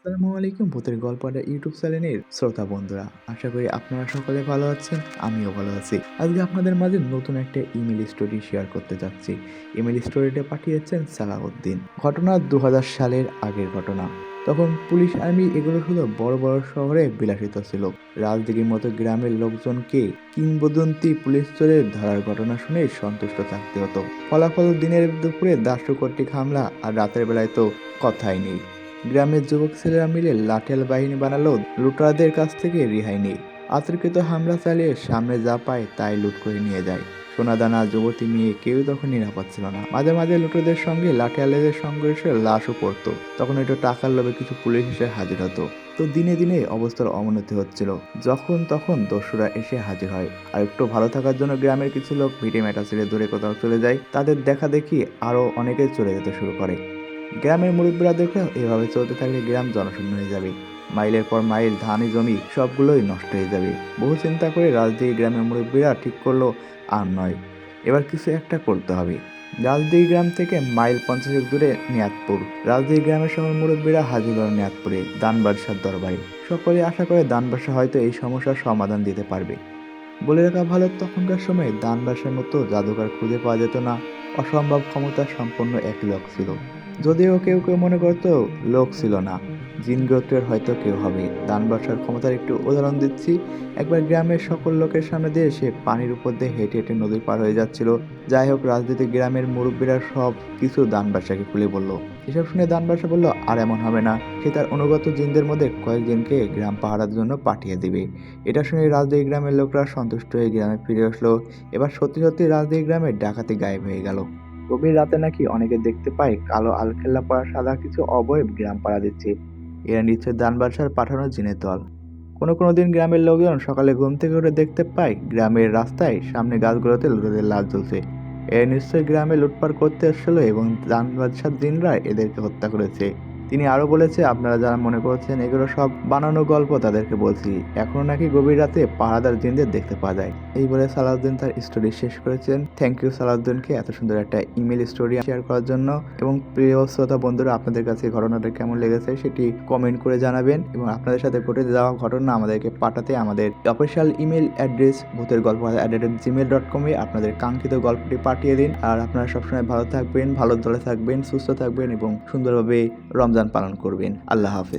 আসসালামু আলাইকুম ভূতের গল্প আড্ডা ইউটিউব চ্যানেলের শ্রোতা বন্ধুরা, আশা করি আপনারা সকলে ভালো আছেন। আমিও ভালো আছি। আজকে আপনাদের মাঝে নতুন একটা ইমেল স্টোরি শেয়ার করতে যাচ্ছি। ইমেল স্টোরিটা পাঠিয়েছেন সালাউদ্দিন। ঘটনা ২০০০ সালের আগের ঘটনা। তখন পুলিশ আর্মি এগুলো শুধু বড় বড় শহরে বিলাসিত ছিল। রাজদিঘির মতো গ্রামের লোকজনকে কিংবদন্তি পুলিশ চোরের ধরার ঘটনা শুনে সন্তুষ্ট থাকতে হতো। ফলাফল দিনের দুপুরে দাসু কর্তৃক হামলা, আর রাতের বেলায় তো কথাই নেই। গ্রামের যুবক ছেলেরা মিলে লাঠিয়াল বাহিনী বানালো, লুটেরাদের কাছ থেকে রেহাই নেই। অতর্কিত হামলা চালিয়ে সামনে যা পায় তাই লুট করে নিয়ে যায়। সোনাদানা যুবতী মেয়ে কেউ তখন নিরাপদ ছিল না। মাঝে মাঝে লুটেরদের সঙ্গে লাঠিয়ালের সংঘর্ষে লাশও পড়তো। তখন একটু টাকার লোভে কিছু পুলিশ এসে হাজির হতো। তো দিনে দিনে অবস্থার অবনতি হচ্ছিল। যখন তখন দস্যুরা এসে হাজির হয়। আর একটু ভালো থাকার জন্য গ্রামের কিছু লোক ভিটে মেটা ছেড়ে দূরে কোথাও চলে যায়। তাদের দেখা দেখি আরো অনেকে চলে যেতে শুরু করে। গ্রামের মুরব্বীরা দেখলো এভাবে চলতে থাকলে গ্রাম জনশূন্য হয়ে যাবে। মাইলের পর মাইল ধানি জমি সবগুলোই নষ্ট হয়ে যাবে। বহু চিন্তা করে রাজদিঘি গ্রামের মুরব্বীরা ঠিক করলো আর নয়, এবার কিছু একটা করতে হবে। রাজদিঘি গ্রাম থেকে মাইল 50 দূরে নিয়াতপুর। রাজদিঘি গ্রামের সব মুরব্বীরা হাজির হল নিয়াতপুরে দান বাদশার দরবারে। সকলে আশা করে দান বাদশা হয়তো এই সমস্যার সমাধান দিতে পারবে। বলে রাখা ভালো, তখনকার সময়ে দান বাদশার মতো জাদুকর খুঁজে পাওয়া যেত না। অসম্ভব ক্ষমতা সম্পন্ন এক লোক ছিল। যদিও কেউ কেউ মনে করতো লোক ছিল না, জিন গোত্রের হয়তো কেউ হবে। দান বাদশার ক্ষমতার একটু উদাহরণ দিচ্ছি। একবার গ্রামের সকল লোকের সামনে দিয়ে সে পানির উপর দিয়ে হেঁটে হেঁটে নদী পার হয়ে যাচ্ছিল। যাই হোক, রাজনীতি গ্রামের মুরব্বীরা সব কিছু দান বাদশাকে খুলে বলল। এসব শুনে দান বাদশা বলল, আর এমন হবে না। সে তার অনুগত জিনদের মধ্যে কয়েকজনকে গ্রাম পাহারার জন্য পাঠিয়ে দিবে। এটা শুনে রাজদিঘি গ্রামের লোকরা সন্তুষ্ট হয়ে গ্রামে ফিরে আসলো। এবার সত্যি সত্যি রাজদিঘি গ্রামে ডাকাতি গায়েব হয়ে গেল। গভীর রাতে নাকি অনেকে দেখতে পায় কালো আলখেল্লা পরা সাদা কিছু অবয়ব গ্রাম পাড়া দিচ্ছে। এরা নিশ্চয় দানবাদশার পাঠানো জিনের দল। কোনো কোনো দিন গ্রামের লোকজন সকালে ঘুম থেকে উঠে দেখতে পায় গ্রামের রাস্তায় সামনে গাছগুলোতে লুটেদের লাশ জ্বলছে। এরা নিশ্চয়ই গ্রামে লুটপাট করতে এসেছিল এবং দানবাদশার জিনরা এদেরকে হত্যা করেছে। তিনি আরো বলেছে, আপনারা যারা মনে করছেন এগুলো সব বানানো গল্প, তাদেরকে বলছি এখনো নাকি গভীর রাতে পাহারাদার জিনদের দেখতে পাওয়া যায়। এই বলে সালাউদ্দিন তার স্টোরি শেষ করেছেন। থ্যাংক ইউ সালাউদ্দিনকে এত সুন্দর একটা ইমেল স্টোরি শেয়ার করার জন্য। এবং প্রিয় শ্রোতা বন্ধুরা, আপনাদের কাছে ঘটনাটা কেমন লেগেছে সেটি কমেন্ট করে জানাবেন, এবং আপনাদের সাথে ঘটে যাওয়া ঘটনা আমাদেরকে পাঠাতে আমাদের অফিসিয়াল ইমেল অ্যাড্রেস ভূতের গল্প @gmail.com এ আপনাদের কাঙ্ক্ষিত গল্পটি পাঠিয়ে দিন। আর আপনারা সবসময় ভালো থাকবেন, ভালো দলে থাকবেন, সুস্থ থাকবেন এবং সুন্দরভাবে রমজান পালন করবেন। আল্লাহ হাফেজ।